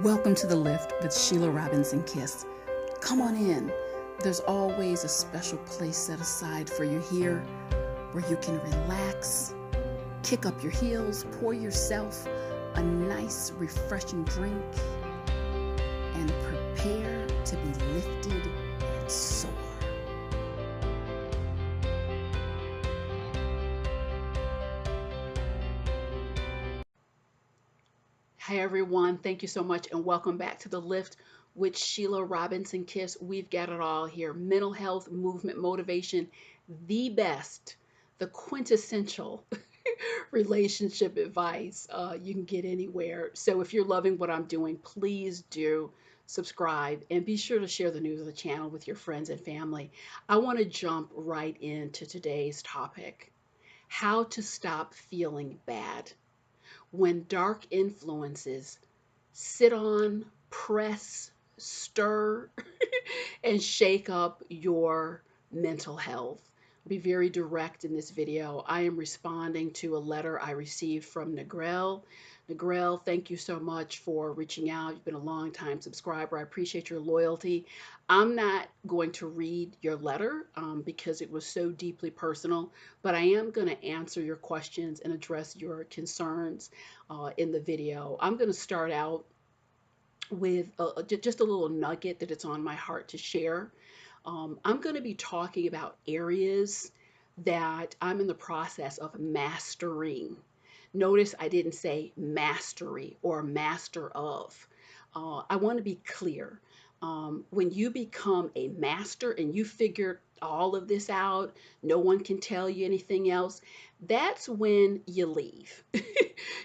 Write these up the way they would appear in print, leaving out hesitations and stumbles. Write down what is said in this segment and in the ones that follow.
Welcome to The Lift with Sheila Robinson Kiss. Come on in. There's always a special place set aside for you here where you can relax, kick up your heels, pour yourself a nice, refreshing drink, and prepare to be lifted and soar. Hi everyone, thank you so much and welcome back to The Lift with Sheila Robinson Kiss. We've got it all here. Mental health, movement, motivation, the best, the quintessential relationship advice you can get anywhere. So if you're loving what I'm doing, please do subscribe and be sure to share the news of the channel with your friends and family. I want to jump right into today's topic, how to stop feeling bad when dark influences sit on, press, stir, and shake up your mental health. I'll be very direct in this video. I am responding to a letter I received from Negrel. Negrel, thank you so much for reaching out. You've been a long time subscriber. I appreciate your loyalty. I'm not going to read your letter because it was so deeply personal, but I am going to answer your questions and address your concerns in the video. I'm going to start out with just a little nugget that it's on my heart to share. I'm going to be talking about areas that I'm in the process of mastering. Notice I didn't say mastery or master of. I want to be clear. When you become a master and you figure all of this out, no one can tell you anything else, that's when you leave.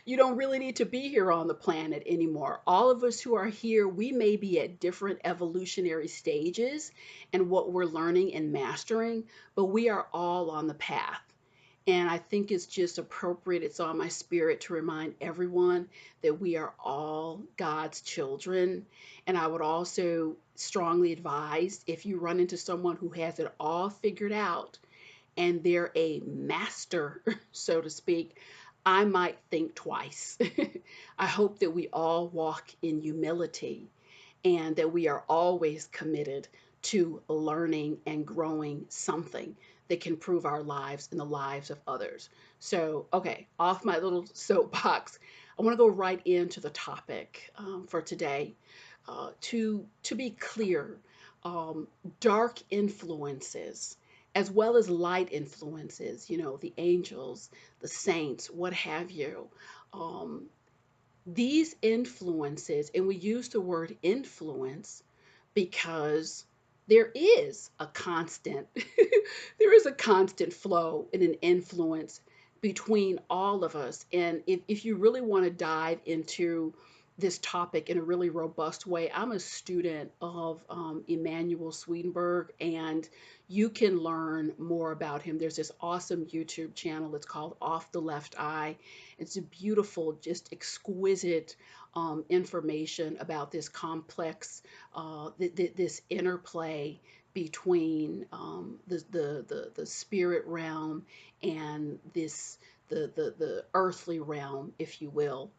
You don't really need to be here on the planet anymore. All of us who are here, we may be at different evolutionary stages and what we're learning and mastering, but we are all on the path. And I think it's just appropriate, it's on my spirit to remind everyone that we are all God's children. And I would also strongly advise, if you run into someone who has it all figured out and they're a master, so to speak, I might think twice. I hope that we all walk in humility and that we are always committed to learning and growing something that can improve our lives and the lives of others. So, okay, off my little soapbox, I want to go right into the topic for today. To be clear, dark influences as well as light influences, you know, the angels, the saints, what have you. These influences, and we use the word influence because there is a constant, there is a constant flow and an influence between all of us. And if you really want to dive into this topic in a really robust way, I'm a student of Emanuel Swedenborg, and you can learn more about him. There's this awesome YouTube channel. It's called Off the Left Eye. It's a beautiful, just exquisite information about this complex, this interplay between the spirit realm and the earthly realm, if you will.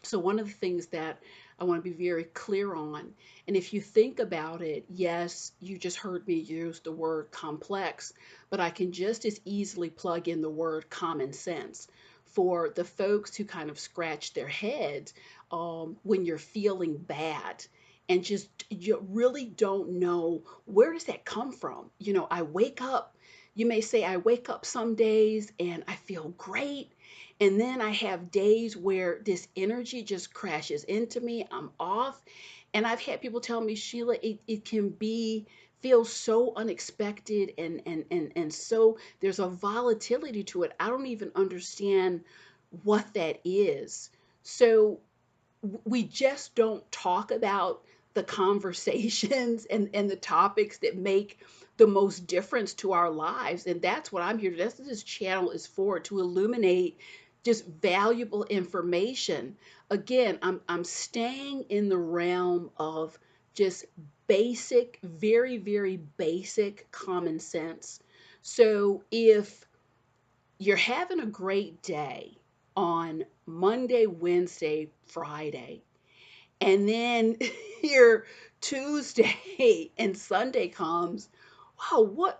So one of the things that I want to be very clear on, and if you think about it, yes, you just heard me use the word complex, but I can just as easily plug in the word common sense for the folks who kind of scratch their heads when you're feeling bad and just you really don't know, where does that come from? You know, I wake up, you may say I wake up some days and I feel great. And then I have days where this energy just crashes into me. I'm off. And I've had people tell me, Sheila, it can feel so unexpected and so there's a volatility to it. I don't even understand what that is. So we just don't talk about the conversations and the topics that make the most difference to our lives. And that's what I'm here to, that's what this channel is for, to illuminate just valuable information. Again, I'm staying in the realm of just basic, very, very basic common sense. So if you're having a great day on Monday, Wednesday, Friday, And then here Tuesday and Sunday comes, wow,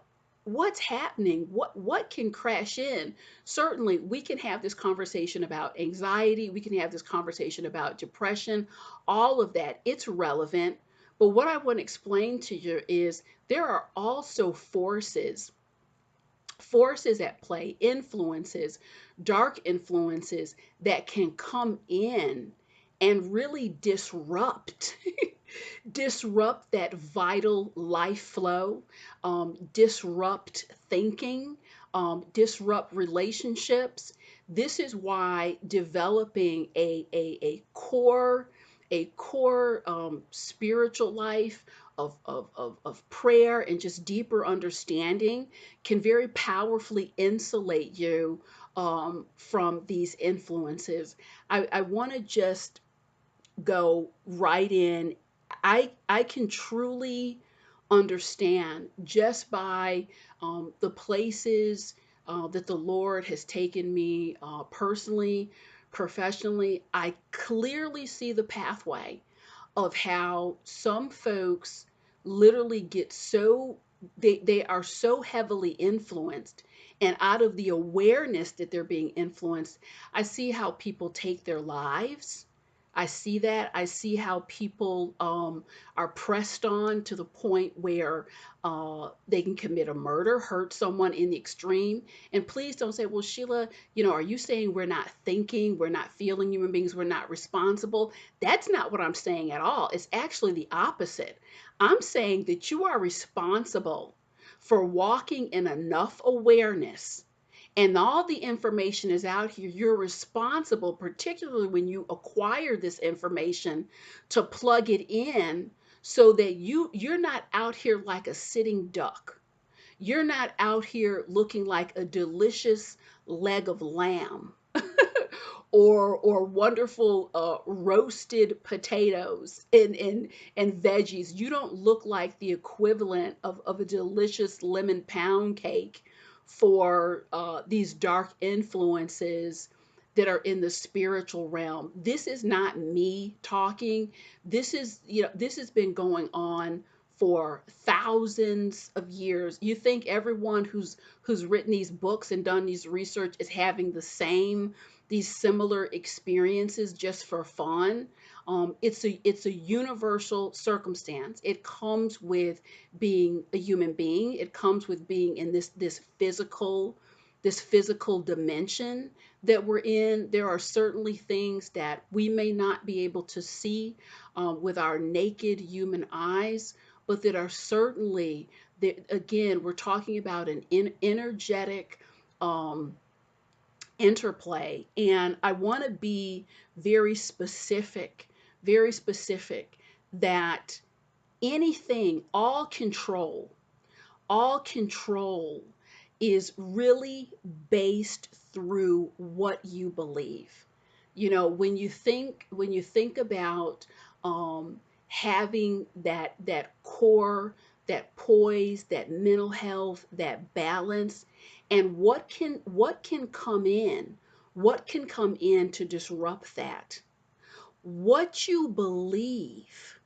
what's happening? What can crash in? Certainly, we can have this conversation about anxiety, we can have this conversation about depression, all of that. It's relevant. But what I want to explain to you is there are also forces at play, influences, dark influences that can come in and really disrupt disrupt that vital life flow, disrupt thinking, disrupt relationships. This is why developing a core spiritual life of prayer and just deeper understanding can very powerfully insulate you from these influences. I want to just go right in. I can truly understand just by the places that the Lord has taken me personally, professionally. I clearly see the pathway of how some folks literally get so they are so heavily influenced, and out of the awareness that they're being influenced, I see how people take their lives. I see that. I see how people are pressed on to the point where they can commit a murder, hurt someone in the extreme. And please don't say, well, Sheila, are you saying we're not thinking, we're not feeling human beings, we're not responsible? That's not what I'm saying at all. It's actually the opposite. I'm saying that you are responsible for walking in enough awareness, and all the information is out here. You're responsible, particularly when you acquire this information, to plug it in so that you're not out here like a sitting duck. You're not out here looking like a delicious leg of lamb or wonderful roasted potatoes and veggies. You don't look like the equivalent of a delicious lemon pound cake for these dark influences that are in the spiritual realm. This is not me talking. This has been going on for thousands of years. You think everyone who's written these books and done these research is having these similar experiences just for fun? It's a universal circumstance. It comes with being a human being. It comes with being in this physical dimension that we're in. There are certainly things that we may not be able to see with our naked human eyes, but that are certainly that. Again, we're talking about an energetic um, interplay. And I want to be very specific that anything, all control is really based through what you believe. When you think about having that core, that poise, that mental health, that balance, and what can come in to disrupt that. What you believe,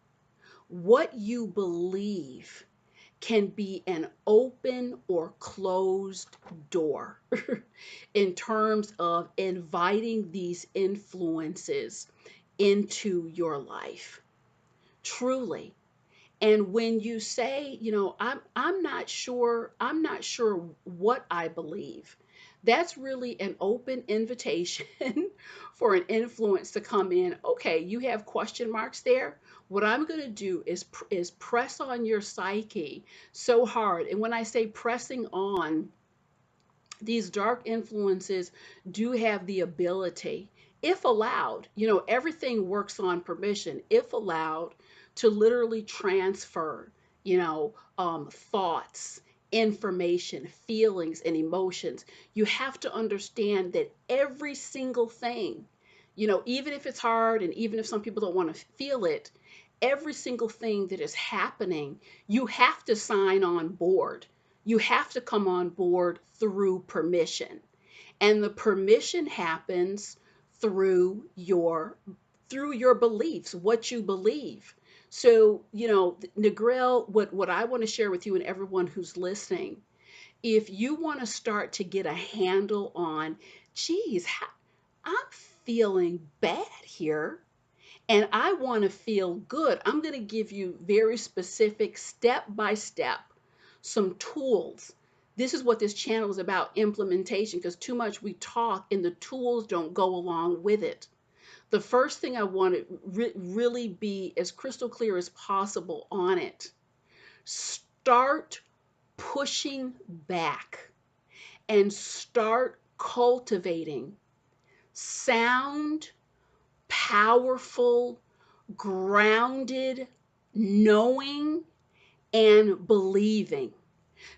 what you believe can be an open or closed door in terms of inviting these influences into your life. Truly. And when you say, I'm not sure what I believe, that's really an open invitation for an influence to come in. Okay, you have question marks there. What I'm going to do is press on your psyche so hard. And when I say pressing on, these dark influences do have the ability, if allowed, everything works on permission, if allowed, to literally transfer, thoughts, information, feelings, and emotions. You have to understand that every single thing, even if it's hard and even if some people don't want to feel it, every single thing that is happening, you have to sign on board. You have to come on board through permission. And the permission happens through your through your beliefs, what you believe. So, Negrel, what I want to share with you and everyone who's listening, if you want to start to get a handle on, geez, I'm feeling bad here and I want to feel good, I'm going to give you very specific step by step some tools. This is what this channel is about, implementation, because too much we talk and the tools don't go along with it. The first thing I want to really be as crystal clear as possible on it. Start pushing back and start cultivating sound, powerful, grounded knowing and believing.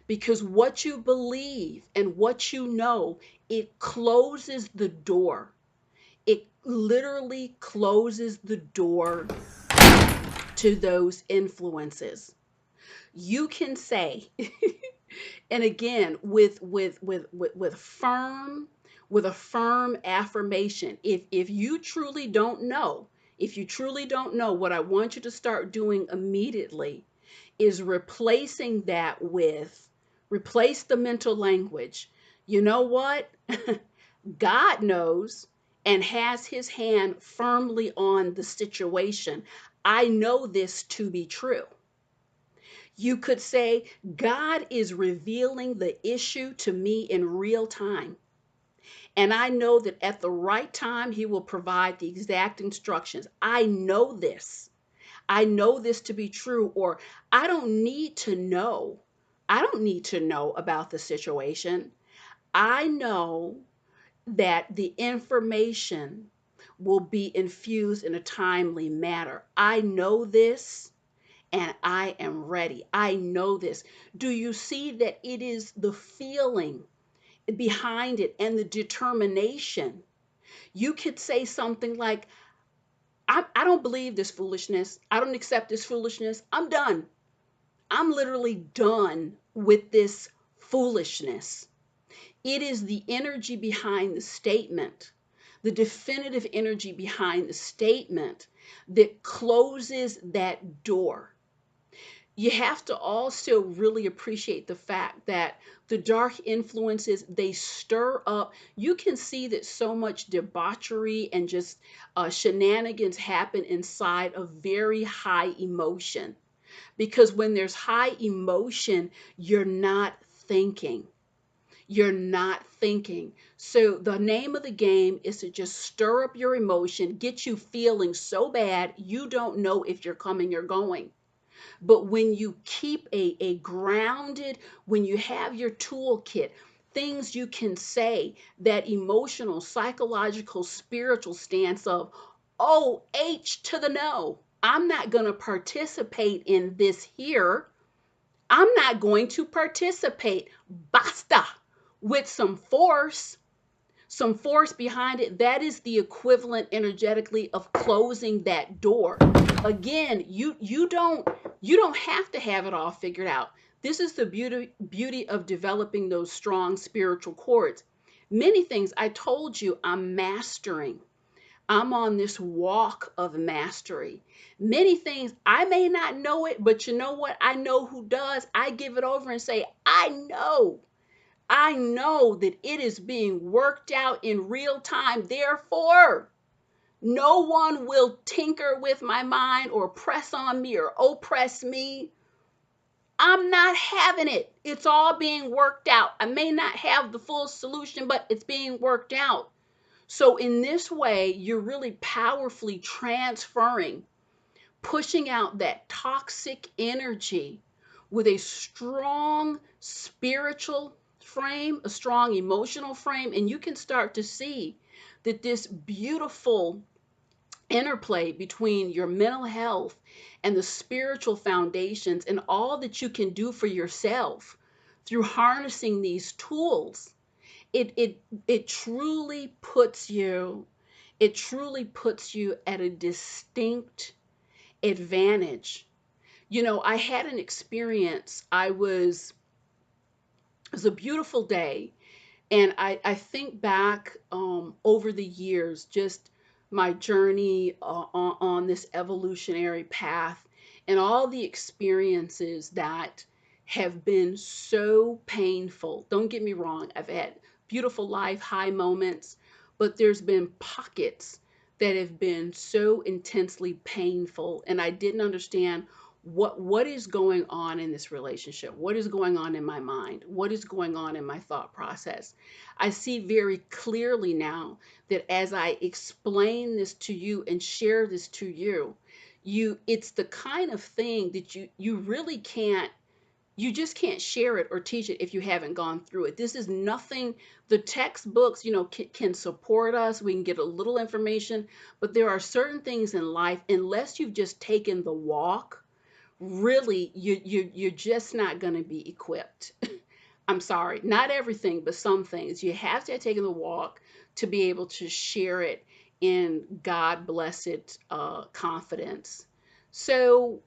Because what you believe and what you know, it closes the door. It literally closes the door to those influences. You can say, and again, with a firm affirmation, if you truly don't know, if you truly don't know, what I want you to start doing immediately is replacing that with, replace the mental language. You know what? God knows and has his hand firmly on the situation. I know this to be true. You could say, God is revealing the issue to me in real time. And I know that at the right time, he will provide the exact instructions. I know this. I know this to be true, or I don't need to know. I don't need to know about the situation. I know that the information will be infused in a timely manner. I know this and I am ready. I know this. Do you see that it is the feeling behind it and the determination? You could say something like, I don't believe this foolishness. I don't accept this foolishness. I'm done. I'm literally done with this foolishness. It is the energy behind the statement, the definitive energy behind the statement that closes that door. You have to also really appreciate the fact that the dark influences, they stir up. You can see that so much debauchery and just shenanigans happen inside of very high emotion, because when there's high emotion, you're not thinking. You're not thinking. So the name of the game is to just stir up your emotion, get you feeling so bad you don't know if you're coming or going. But when you keep a grounded, when you have your toolkit, things you can say, that emotional, psychological, spiritual stance of, oh, H to the no. I'm not going to participate in this here. I'm not going to participate. Basta. With some force behind it. That is the equivalent energetically of closing that door. Again, you don't have to have it all figured out. This is the beauty of developing those strong spiritual cords. Many things I told you I'm mastering. I'm on this walk of mastery. Many things I may not know it, but you know what? I know who does. I give it over and say, I know that it is being worked out in real time. Therefore, no one will tinker with my mind or press on me or oppress me. I'm not having it. It's all being worked out. I may not have the full solution, but it's being worked out. So in this way, you're really powerfully transferring, pushing out that toxic energy with a strong spiritual frame, a strong emotional frame, and you can start to see that this beautiful interplay between your mental health and the spiritual foundations and all that you can do for yourself through harnessing these tools, it truly puts you, it truly puts you at a distinct advantage. I had an experience. It was a beautiful day. And I think back over the years, just my journey on this evolutionary path and all the experiences that have been so painful. Don't get me wrong, I've had beautiful life, high moments, but there's been pockets that have been so intensely painful, and I didn't understand what is going on in this relationship, what is going on in my mind, what is going on in my thought process. I see very clearly now that as I explain this to you and share this to you, it's the kind of thing that you really can't, you just can't share it or teach it if you haven't gone through it. This is nothing, the textbooks, can support us. We can get a little information, but there are certain things in life, unless you've just taken the walk, really you're just not going to be equipped. I'm sorry, not everything, but some things. You have to have taken the walk to be able to share it in God blessed confidence. So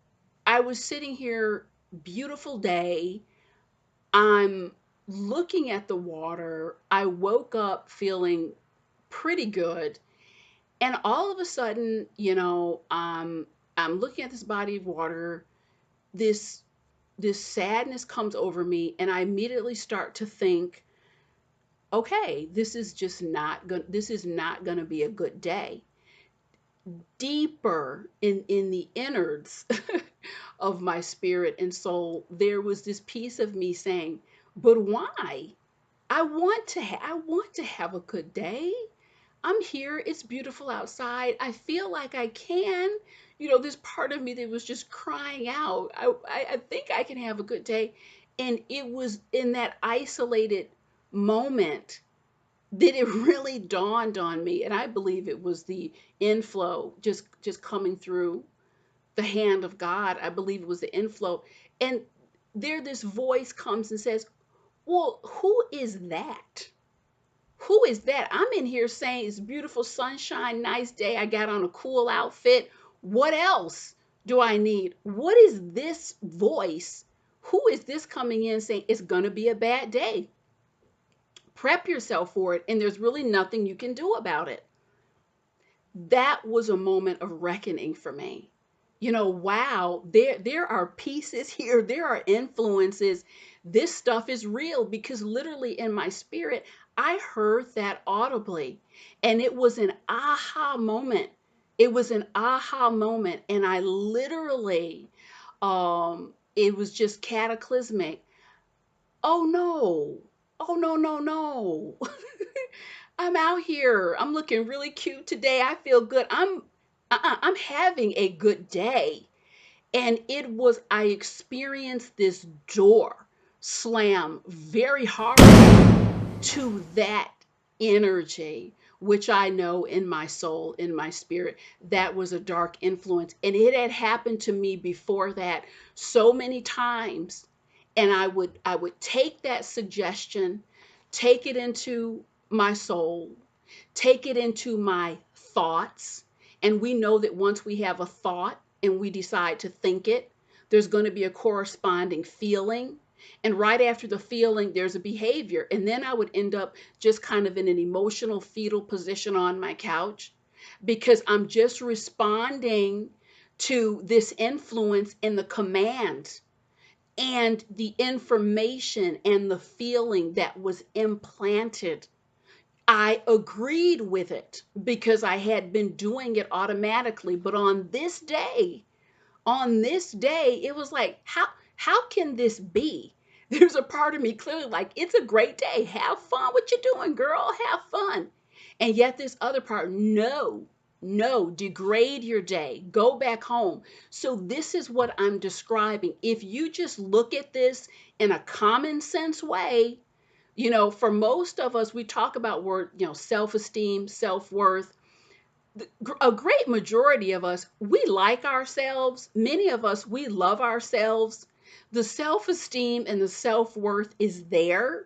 I was sitting here, beautiful day. I'm looking at the water. I woke up feeling pretty good. And all of a sudden, I'm looking at this body of water. This sadness comes over me, and I immediately start to think, okay, this is not going to be a good day. Deeper in the innards of my spirit and soul, there was this piece of me saying, but why? I want to have a good day. I'm here. It's beautiful outside. I feel like I can. This part of me that was just crying out. I think I can have a good day. And it was in that isolated moment that it really dawned on me. And I believe it was the inflow just coming through the hand of God. I believe it was the inflow. And there this voice comes and says, well, who is that? Who is that? I'm in here saying it's beautiful sunshine, nice day. I got on a cool outfit. What else do I need? What is this voice? Who is this coming in saying it's going to be a bad day? Prep yourself for it, and there's really nothing you can do about it. That was a moment of reckoning for me. Wow, there are pieces here, there are influences. This stuff is real, because literally in my spirit, I heard that audibly, and it was an aha moment. It was an aha moment, and I literally, it was just cataclysmic. Oh no, oh no, no, no. I'm out here. I'm looking really cute today. I feel good. I'm having a good day. And I experienced this door slam very hard to that energy, which I know in my soul, in my spirit, that was a dark influence. And it had happened to me before that so many times. And I would take that suggestion, take it into my soul, take it into my thoughts. And we know that once we have a thought and we decide to think it, there's going to be a corresponding feeling. And right after the feeling, there's a behavior. And then I would end up just kind of in an emotional fetal position on my couch, because I'm just responding to this influence and the command and the information and the feeling that was implanted. I agreed with it because I had been doing it automatically. But on this day, it was like, how can this be? There's a part of me clearly like, it's a great day. Have fun. What you doing, girl? Have fun. And yet this other part, no, no, degrade your day. Go back home. So this is what I'm describing. If you just look at this in a common sense way, for most of us, we talk about self-esteem, self-worth. A great majority of us, we like ourselves. Many of us, we love ourselves. The self-esteem and the self-worth is there.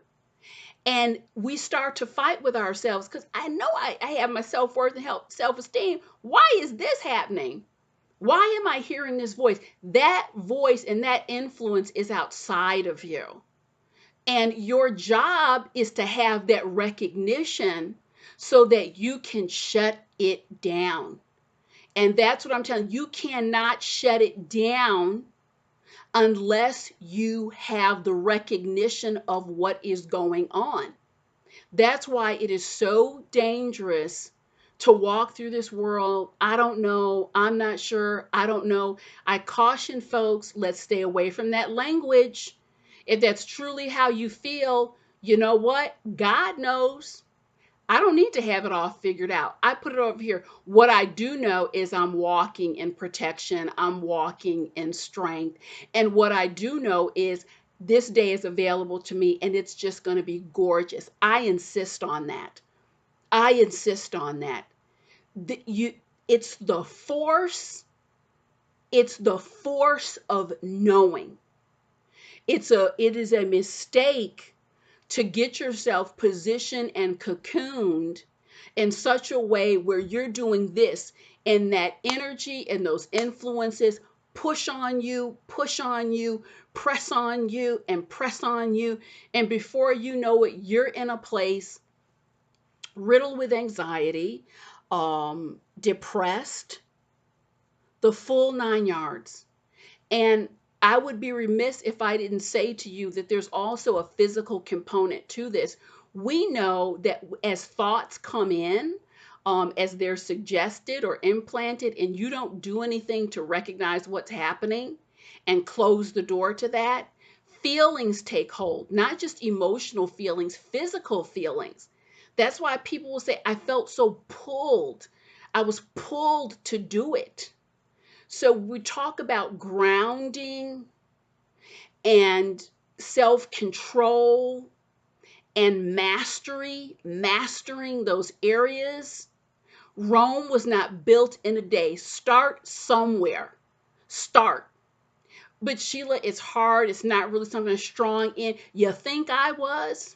And we start to fight with ourselves, because I know I have my self-worth and self-esteem. Why is this happening? Why am I hearing this voice? That voice and that influence is outside of you. And your job is to have that recognition so that you can shut it down. And that's what I'm telling you. You cannot shut it down unless you have the recognition of what is going on. That's why it is so dangerous to walk through this world. I don't know. I'm not sure. I don't know. I caution folks, let's stay away from that language. If that's truly how you feel, you know what? God knows. I don't need to have it all figured out. I put it over here. What I do know is I'm walking in protection, I'm walking in strength. And what I do know is this day is available to me and it's just going to be gorgeous. I insist on that. I insist on that. The, you, it's the force, it's the force of knowing. It is a mistake to get yourself positioned and cocooned in such a way where you're doing this and that energy and those influences push on you, press on you. And before you know it, you're in a place riddled with anxiety, depressed, the full 9 yards. And I would be remiss if I didn't say to you that there's also a physical component to this. We know that as thoughts come in, as they're suggested or implanted, and you don't do anything to recognize what's happening and close the door to that, feelings take hold, not just emotional feelings, physical feelings. That's why people will say, I felt so pulled. I was pulled to do it. So we talk about grounding and self-control and mastering those areas. Rome was not built in a day. Start somewhere. Start. But Sheila, it's hard. It's not really something strong in. You think I was?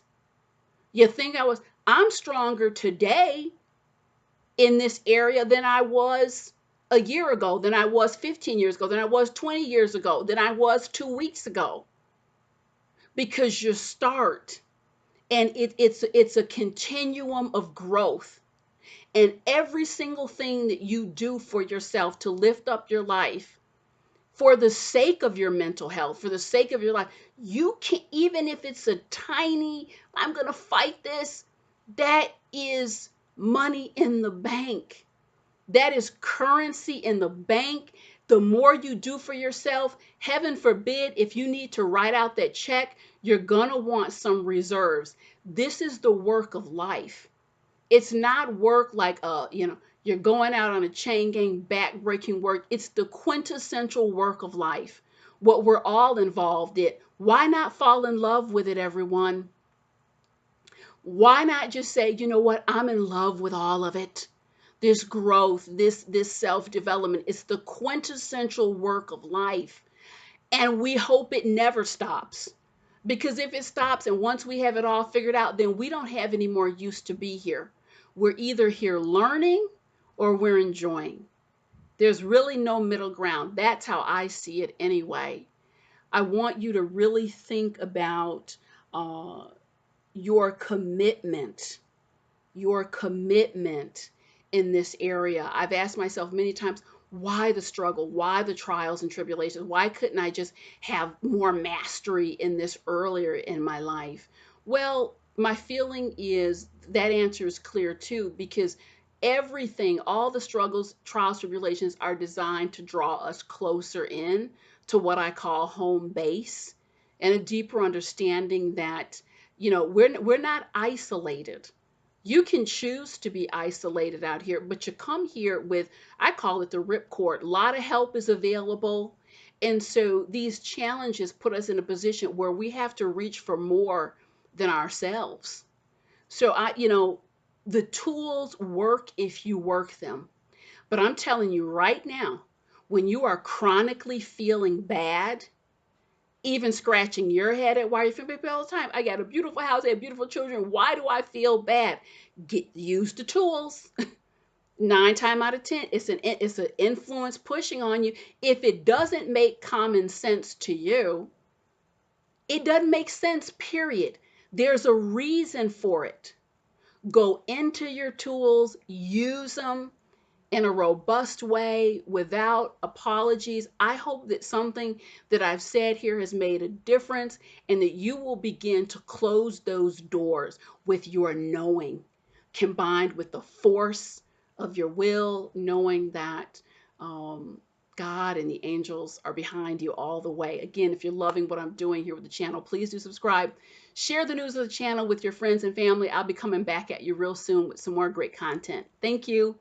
You think I was? I'm stronger today in this area than I was a year ago, than I was 15 years ago, than I was 20 years ago, than I was 2 weeks ago. Because you start, and it's a continuum of growth. And every single thing that you do for yourself to lift up your life, for the sake of your mental health, for the sake of your life, you can, even if it's a tiny, I'm going to fight this, that is money in the bank. That is currency in the bank. The more you do for yourself, heaven forbid, if you need to write out that check, you're going to want some reserves. This is the work of life. It's not work like, you're going out on a chain gang, back-breaking work. It's the quintessential work of life, what we're all involved in. Why not fall in love with it, everyone? Why not just say, you know what, I'm in love with all of it? This growth, this self-development, it's the quintessential work of life. And we hope it never stops. Because if it stops and once we have it all figured out, then we don't have any more use to be here. We're either here learning or we're enjoying. There's really no middle ground. That's how I see it anyway. I want you to really think about your commitment your commitment in this area. I've asked myself many times, why the struggle? Why the trials and tribulations? Why couldn't I just have more mastery in this earlier in my life? Well, my feeling is that answer is clear too, because everything, all the struggles, trials, tribulations are designed to draw us closer in to what I call home base and a deeper understanding that, we're not isolated. You can choose to be isolated out here, but you come here with, I call it the ripcord. A lot of help is available. And so these challenges put us in a position where we have to reach for more than ourselves. So the tools work if you work them. But I'm telling you right now, when you are chronically feeling bad, even scratching your head at why you feel bad all the time. I got a beautiful house, I have beautiful children. Why do I feel bad? Use the tools. 9 times out of 10, it's an influence pushing on you. If it doesn't make common sense to you, it doesn't make sense, period. There's a reason for it. Go into your tools, use them in a robust way without apologies. I hope that something that I've said here has made a difference and that you will begin to close those doors with your knowing, combined with the force of your will, knowing that God and the angels are behind you all the way. Again, if you're loving what I'm doing here with the channel, please do subscribe. Share the news of the channel with your friends and family. I'll be coming back at you real soon with some more great content. Thank you.